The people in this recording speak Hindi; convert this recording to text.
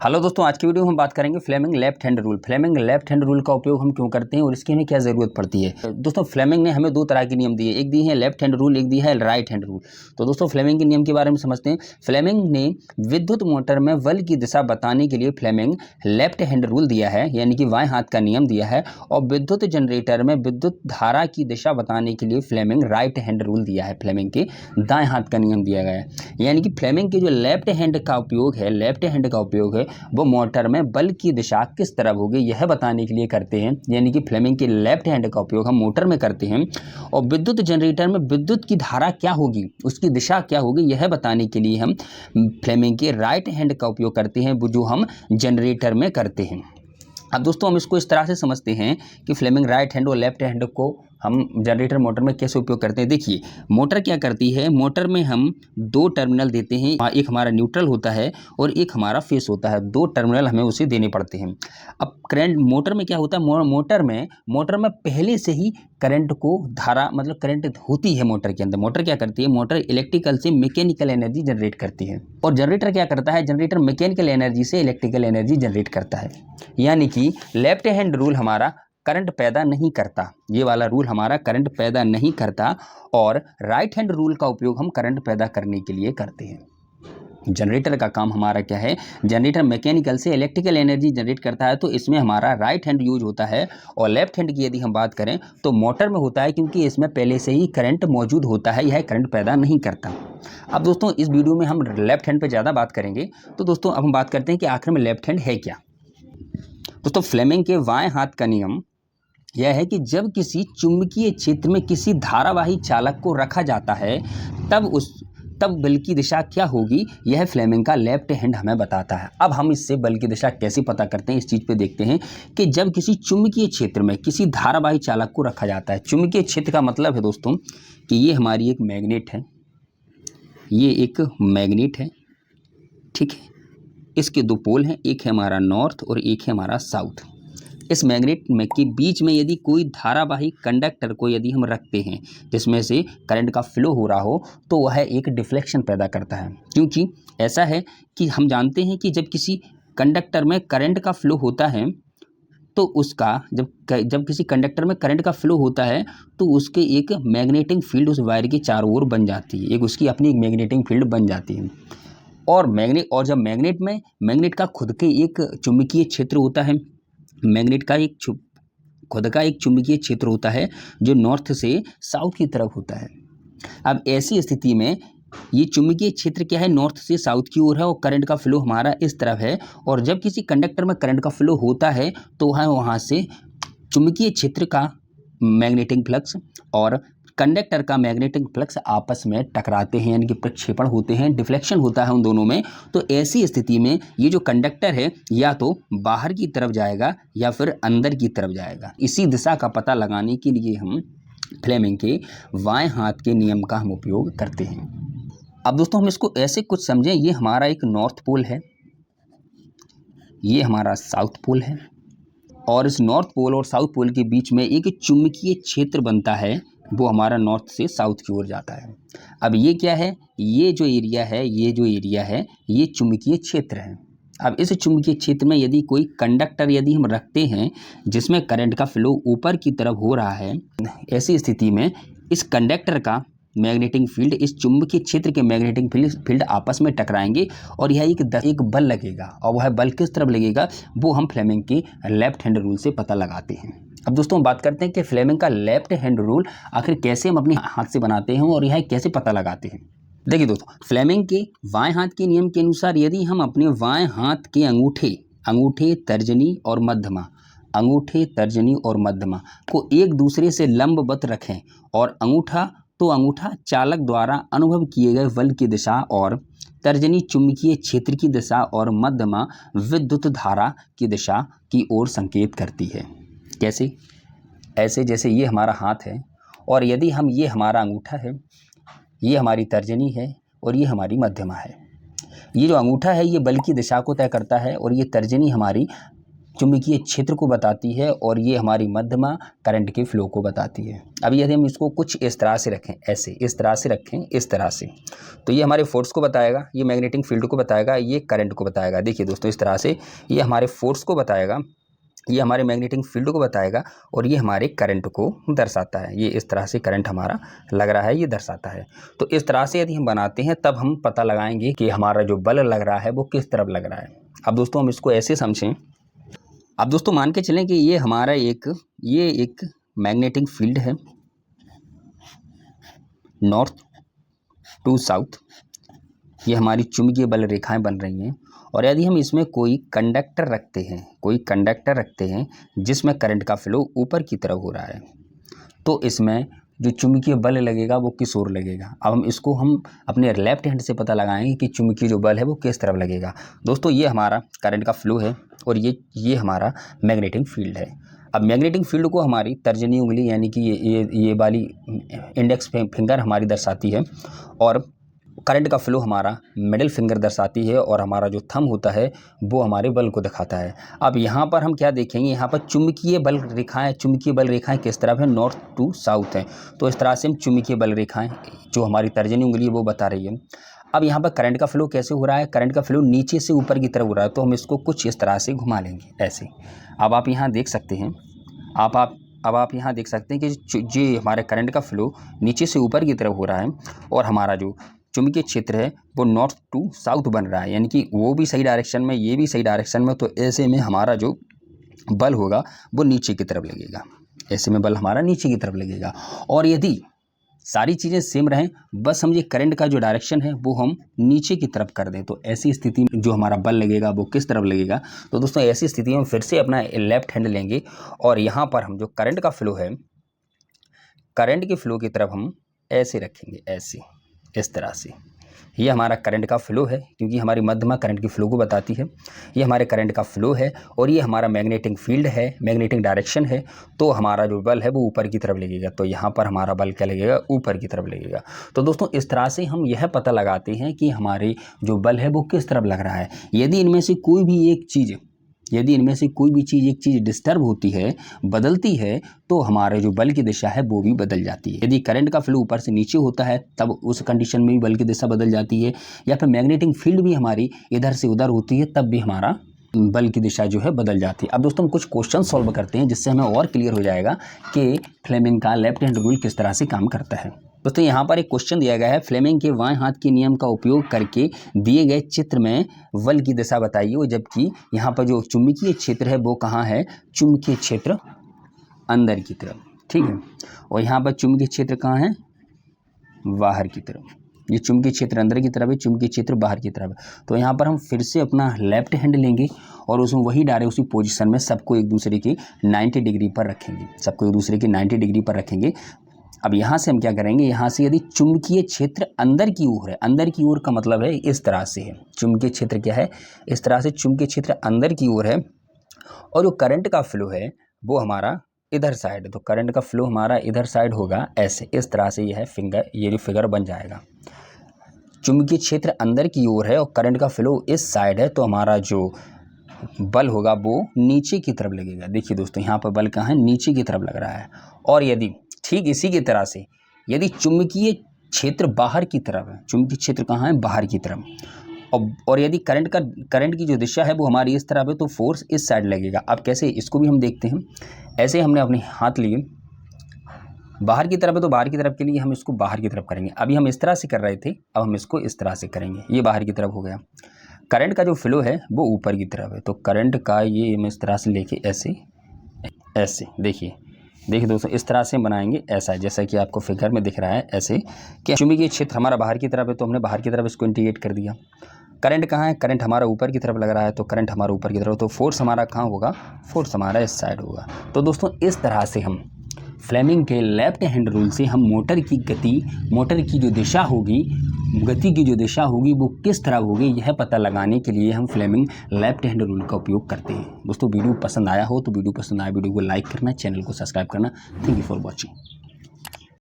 हेलो दोस्तों, आज की वीडियो में हम बात करेंगे Fleming left hand rule. Fleming left hand rule का उपयोग हम क्यों करते हैं और इसकी हमें क्या ज़रूरत पड़ती है। दोस्तों, फ्लेमिंग ने हमें दो तरह के नियम दिए, एक दी है लेफ्ट हैंड रूल, एक दी है राइट हैंड रूल। तो दोस्तों, फ्लेमिंग के नियम के बारे में समझते हैं। फ्लेमिंग ने विद्युत मोटर में बल की दिशा बताने के लिए फ्लेमिंग लेफ्ट हैंड रूल दिया है, यानी कि बाएं हाथ का नियम दिया है। और विद्युत जनरेटर में विद्युत धारा की दिशा बताने के लिए फ्लेमिंग राइट हैंड रूल दिया है, फ्लेमिंग के दाएं हाथ का नियम दिया गया है। यानी कि फ्लेमिंग के जो लेफ्ट हैंड का उपयोग है वो मोटर में बल की दिशा किस तरफ होगी यह बताने के लिए करते हैं। यानी कि फ्लेमिंग के लेफ्ट हैंड का उपयोग हम मोटर में करते हैं और विद्युत जनरेटर में विद्युत की धारा क्या होगी, उसकी दिशा क्या होगी, यह बताने के लिए हम फ्लेमिंग के राइट हैंड का उपयोग करते हैं, जो हम जनरेटर में करते हैं। अब दोस्तों, हम इसको इस तरह से समझते हैं कि फ्लेमिंग राइट हैंड और लेफ्ट हैंड को हम जनरेटर मोटर में कैसे उपयोग करते हैं। देखिए, मोटर क्या करती है, मोटर में हम दो टर्मिनल देते हैं, एक हमारा न्यूट्रल होता है और एक हमारा फेस होता है। दो टर्मिनल हमें उसे देने पड़ते हैं। अब करंट मोटर में क्या होता है, मोटर में पहले से ही करंट को धारा मतलब करंट होती है मोटर के अंदर। मोटर क्या करती है, मोटर इलेक्ट्रिकल से मैकेनिकल एनर्जी जनरेट करती है और जनरेटर क्या करता है, जनरेटर मैकेनिकल एनर्जी से इलेक्ट्रिकल एनर्जी जनरेट करता है। यानी कि लेफ्ट हैंड रूल हमारा करंट पैदा नहीं करता, ये वाला रूल हमारा करंट पैदा नहीं करता, और राइट हैंड रूल का उपयोग हम करंट पैदा करने के लिए करते हैं। जनरेटर का काम हमारा क्या है, जनरेटर मैकेनिकल से इलेक्ट्रिकल एनर्जी जनरेट करता है, तो इसमें हमारा राइट हैंड यूज होता है। और लेफ्ट हैंड की यदि हम बात करें तो मोटर में होता है, क्योंकि इसमें पहले से ही करंट मौजूद होता है, यह करंट पैदा नहीं करता। अब दोस्तों, इस वीडियो में हम लेफ्ट हैंड पर ज़्यादा बात करेंगे। तो दोस्तों, अब हम बात करते हैं कि आखिर में लेफ्ट हैंड है क्या। दोस्तों, फ्लेमिंग के बाएं हाथ का नियम यह है कि जब किसी चुंबकीय क्षेत्र में किसी धारावाही चालक को रखा जाता है तब बल की दिशा क्या होगी, यह फ्लेमिंग का लेफ्ट हैंड हमें बताता है। अब हम इससे बल की दिशा कैसे पता करते हैं, इस चीज़ पे देखते हैं कि जब किसी चुंबकीय क्षेत्र में किसी धारावाही चालक को रखा जाता है। चुंबकीय क्षेत्र का मतलब है दोस्तों कि ये हमारी एक मैग्नेट है, ये एक मैग्नेट है, ठीक है। इसके दो पोल हैं, एक है हमारा नॉर्थ और एक है हमारा साउथ। इस मैग्नेट में के बीच में यदि कोई धारावाही कंडक्टर को यदि हम रखते हैं जिसमें से करंट का फ्लो हो रहा हो, तो वह एक डिफ्लेक्शन पैदा करता है। क्योंकि ऐसा है कि हम जानते हैं कि जब किसी कंडक्टर में करंट का फ्लो होता है तो उसका जब किसी कंडक्टर में करंट का फ्लो होता है तो उसके एक मैग्नेटिक फील्ड उस वायर के चारों ओर बन जाती है, एक उसकी अपनी एक मैग्नेटिक फील्ड बन जाती है। और जब मैग्नेट का खुद के एक चुंबकीय क्षेत्र होता है, मैग्नेट का खुद का एक चुंबकीय क्षेत्र होता है जो नॉर्थ से साउथ की तरफ होता है। अब ऐसी स्थिति में ये चुंबकीय क्षेत्र क्या है, नॉर्थ से साउथ की ओर है और करंट का फ्लो हमारा इस तरफ है। और जब किसी कंडक्टर में करंट का फ्लो होता है तो वहाँ से चुंबकीय क्षेत्र का मैग्नेटिक फ्लक्स और कंडक्टर का मैग्नेटिक फ्लक्स आपस में टकराते हैं, यानी कि प्रक्षेपण होते हैं, डिफ्लेक्शन होता है उन दोनों में। तो ऐसी स्थिति में ये जो कंडक्टर है या तो बाहर की तरफ जाएगा या फिर अंदर की तरफ जाएगा। इसी दिशा का पता लगाने के लिए हम फ्लेमिंग के बाएं हाथ के नियम का हम उपयोग करते हैं। अब दोस्तों, हम इसको ऐसे कुछ समझें, ये हमारा एक नॉर्थ पोल है, ये हमारा साउथ पोल है, और इस नॉर्थ पोल और साउथ पोल के बीच में एक चुंबकीय क्षेत्र बनता है, वो हमारा नॉर्थ से साउथ की ओर जाता है। अब ये क्या है, ये जो एरिया है ये चुंबकीय क्षेत्र है। अब इस चुंबकीय क्षेत्र में यदि कोई कंडक्टर यदि हम रखते हैं जिसमें करंट का फ्लो ऊपर की तरफ हो रहा है, ऐसी स्थिति में इस कंडक्टर का मैग्नेटिक फील्ड इस चुंबकीय क्षेत्र के मैग्नेटिक फील्ड आपस में टकराएंगे और यह एक बल लगेगा, और वह बल किस तरफ लगेगा वो हम फ्लेमिंग के लेफ्ट हैंड रूल से पता लगाते हैं। अब दोस्तों, हम बात करते हैं कि फ्लेमिंग का लेफ्ट हैंड रूल आखिर कैसे हम अपने हाथ से बनाते हैं और यह कैसे पता लगाते हैं। देखिए दोस्तों, फ्लेमिंग के बाएं हाथ के नियम के अनुसार यदि हम अपने बाएं हाथ के अंगूठे तर्जनी और मध्यमा को एक दूसरे से लंबवत रखें और अंगूठा चालक द्वारा अनुभव किए गए बल की दिशा और तर्जनी चुंबकीय क्षेत्र की दिशा और मध्यमा विद्युत धारा की दिशा की ओर संकेत करती है। कैसे? ऐसे जैसे ये हमारा हाथ है और यदि हम ये हमारा अंगूठा है, ये हमारी तर्जनी है और ये हमारी मध्यमा है। ये जो अंगूठा है ये बल की दिशा को तय करता है और ये तर्जनी हमारी चुंबकीय क्षेत्र को बताती है और ये हमारी मध्यमा करंट के फ्लो को बताती है। अब यदि हम इसको कुछ इस तरह से रखें, ऐसे इस तरह से रखें, इस तरह से, तो ये हमारे फोर्स को बताएगा, ये मैग्नेटिक फील्ड को बताएगा, ये करंट को बताएगा। देखिए दोस्तों, इस तरह से ये हमारे फोर्स को बताएगा, ये हमारे मैग्नेटिक फील्ड को बताएगा और ये हमारे करंट को दर्शाता है। ये इस तरह से करंट हमारा लग रहा है, ये दर्शाता है। तो इस तरह से यदि हम बनाते हैं तब हम पता लगाएंगे कि हमारा जो बल लग रहा है वो किस तरफ लग रहा है। अब दोस्तों हम इसको ऐसे समझें। अब दोस्तों मान के चलें कि ये हमारा एक मैग्नेटिक फील्ड है, नॉर्थ टू साउथ, ये हमारी चुंबकीय बल रेखाएं बन रही हैं। और यदि हम इसमें कोई कंडक्टर रखते हैं जिसमें करंट का फ्लो ऊपर की तरफ हो रहा है, तो इसमें जो चुंबकीय बल लगेगा वो किस ओर लगेगा। अब हम अपने लेफ्ट हैंड से पता लगाएंगे कि चुंबकीय जो बल है वो किस तरफ लगेगा। दोस्तों ये हमारा करंट का फ्लो है और ये हमारा मैग्नेटिक फील्ड है। अब मैग्नेटिक फील्ड को हमारी तर्जनी उंगली यानी कि ये वाली इंडेक्स फिंगर हमारी दर्शाती है और करंट का फ्लो हमारा मिडिल फिंगर दर्शाती है और हमारा जो थंब होता है वो हमारे बल को दिखाता है। अब यहाँ पर हम क्या देखेंगे, यहाँ पर चुंबकीय बल रेखाएं किस तरफ है, नॉर्थ टू साउथ है। तो इस तरह से हम चुंबकीय बल रेखाएं जो हमारी तर्जनी उंगली है वो बता रही है। अब यहाँ पर करंट का फ्लो कैसे हो रहा है, करंट का फ्लो नीचे से ऊपर की तरफ हो रहा है, तो हम इसको कुछ इस तरह से घुमा लेंगे ऐसे। अब आप यहाँ देख सकते हैं, आप यहाँ देख सकते हैं कि जो हमारे करंट का फ्लो नीचे से ऊपर की तरफ हो रहा है और हमारा जो चुंबकीय क्षेत्र है वो नॉर्थ टू साउथ बन रहा है, यानी कि वो भी सही डायरेक्शन में, ये भी सही डायरेक्शन में। तो ऐसे में हमारा जो बल होगा वो नीचे की तरफ लगेगा, ऐसे में बल हमारा नीचे की तरफ लगेगा। और यदि सारी चीज़ें सेम रहें, बस हम ये करंट का जो डायरेक्शन है वो हम नीचे की तरफ कर दें, तो ऐसी स्थिति में जो हमारा बल लगेगा वो किस तरफ लगेगा। तो दोस्तों ऐसी स्थिति में फिर से अपना लेफ्ट हैंड लेंगे और यहाँ पर हम जो करंट का फ्लो है, करंट के फ्लो की तरफ हम ऐसे रखेंगे, ऐसे इस तरह से। ये हमारा करंट का फ्लो है, क्योंकि हमारी मध्यमा करंट की फ्लो को बताती है। ये हमारे करंट का फ्लो है और ये हमारा मैग्नेटिक फील्ड है, मैग्नेटिक डायरेक्शन है। तो हमारा जो बल है वो ऊपर की तरफ लगेगा, तो यहाँ पर हमारा बल क्या लगेगा, ऊपर की तरफ लगेगा। तो दोस्तों इस तरह से हम यह पता लगाते हैं कि हमारे जो बल है वो किस तरफ लग रहा है। यदि इनमें से कोई भी एक चीज़ डिस्टर्ब होती है, बदलती है, तो हमारे जो बल की दिशा है वो भी बदल जाती है। यदि करंट का फ्लो ऊपर से नीचे होता है तब उस कंडीशन में भी बल की दिशा बदल जाती है, या फिर मैग्नेटिक फील्ड भी हमारी इधर से उधर होती है तब भी हमारा बल की दिशा जो है बदल जाती है। अब दोस्तों हम कुछ क्वेश्चन सॉल्व करते हैं जिससे हमें और क्लियर हो जाएगा कि फ्लेमिंग का लेफ्ट हैंड रूल किस तरह से काम करता है। दोस्तों यहाँ पर एक क्वेश्चन दिया गया है, फ्लेमिंग के बाएं हाथ के नियम का उपयोग करके दिए गए चित्र में बल की दिशा बताइए। जबकि यहाँ पर जो चुंबकीय क्षेत्र है वो कहाँ है, चुंबकीय क्षेत्र अंदर की तरफ, ठीक है। और यहाँ पर चुंबकीय क्षेत्र कहाँ है, बाहर की तरफ। ये चुंबकीय क्षेत्र अंदर की तरफ है, चुंबकीय क्षेत्र बाहर की तरफ है। तो यहाँ पर हम फिर से अपना लेफ्ट हैंड लेंगे और उसमें वही डायरेक्ट उसी पोजीशन में सबको एक दूसरे के 90 डिग्री पर रखेंगे, अब यहाँ से हम क्या करेंगे, यहाँ से यदि चुंबकीय क्षेत्र अंदर की ओर है, अंदर की ओर का मतलब है इस तरह से है, चुंबकीय क्षेत्र क्या है, इस तरह से चुंबकीय क्षेत्र अंदर की ओर है और जो करंट का फ्लो है वो हमारा इधर साइड है, तो करंट का फ्लो हमारा इधर साइड होगा ऐसे, इस तरह से ये जो फिगर बन जाएगा। चुंबकीय क्षेत्र अंदर की ओर है और करंट का फ्लो इस साइड है, तो हमारा जो बल होगा वो नीचे की तरफ लगेगा। देखिए दोस्तों यहाँ पर बल कहाँ है, नीचे की तरफ लग रहा है। और यदि ठीक इसी की तरह से यदि चुंबकीय क्षेत्र बाहर की तरफ है, चुंबकीय क्षेत्र कहाँ है, बाहर की तरफ, और यदि करंट की जो दिशा है वो हमारी इस तरफ है, तो फोर्स इस साइड लगेगा। अब कैसे, इसको भी हम देखते हैं। ऐसे हमने अपने हाथ लिए, बाहर की तरफ है तो बाहर की तरफ के लिए हम इसको बाहर की तरफ करेंगे। अभी हम इस तरह से कर रहे थे, अब हम इसको इस तरह से करेंगे, ये बाहर की तरफ हो गया। करंट का जो फ्लो है वो ऊपर की तरफ है, तो करंट का ये हम इस तरह से लेके ऐसे देखिए दोस्तों, इस तरह से बनाएंगे ऐसा, जैसा कि आपको फिगर में दिख रहा है ऐसे, कि चुंबकीय क्षेत्र हमारा बाहर की तरफ है तो हमने बाहर की तरफ इसको इंडिकेट कर दिया। करंट कहाँ है, करंट हमारा ऊपर की तरफ लग रहा है, तो करंट हमारा ऊपर की तरफ, तो फोर्स हमारा कहाँ होगा, फोर्स हमारा इस साइड होगा। तो दोस्तों इस तरह से हम फ्लेमिंग के लेफ्ट हैंड रूल से हम मोटर की जो दिशा होगी, गति की जो दिशा होगी वो किस तरह होगी, यह पता लगाने के लिए हम फ्लेमिंग लेफ्ट हैंड रूल का उपयोग करते हैं। दोस्तों वीडियो पसंद आया हो तो वीडियो को लाइक करना, चैनल को सब्सक्राइब करना। Thank you for watching.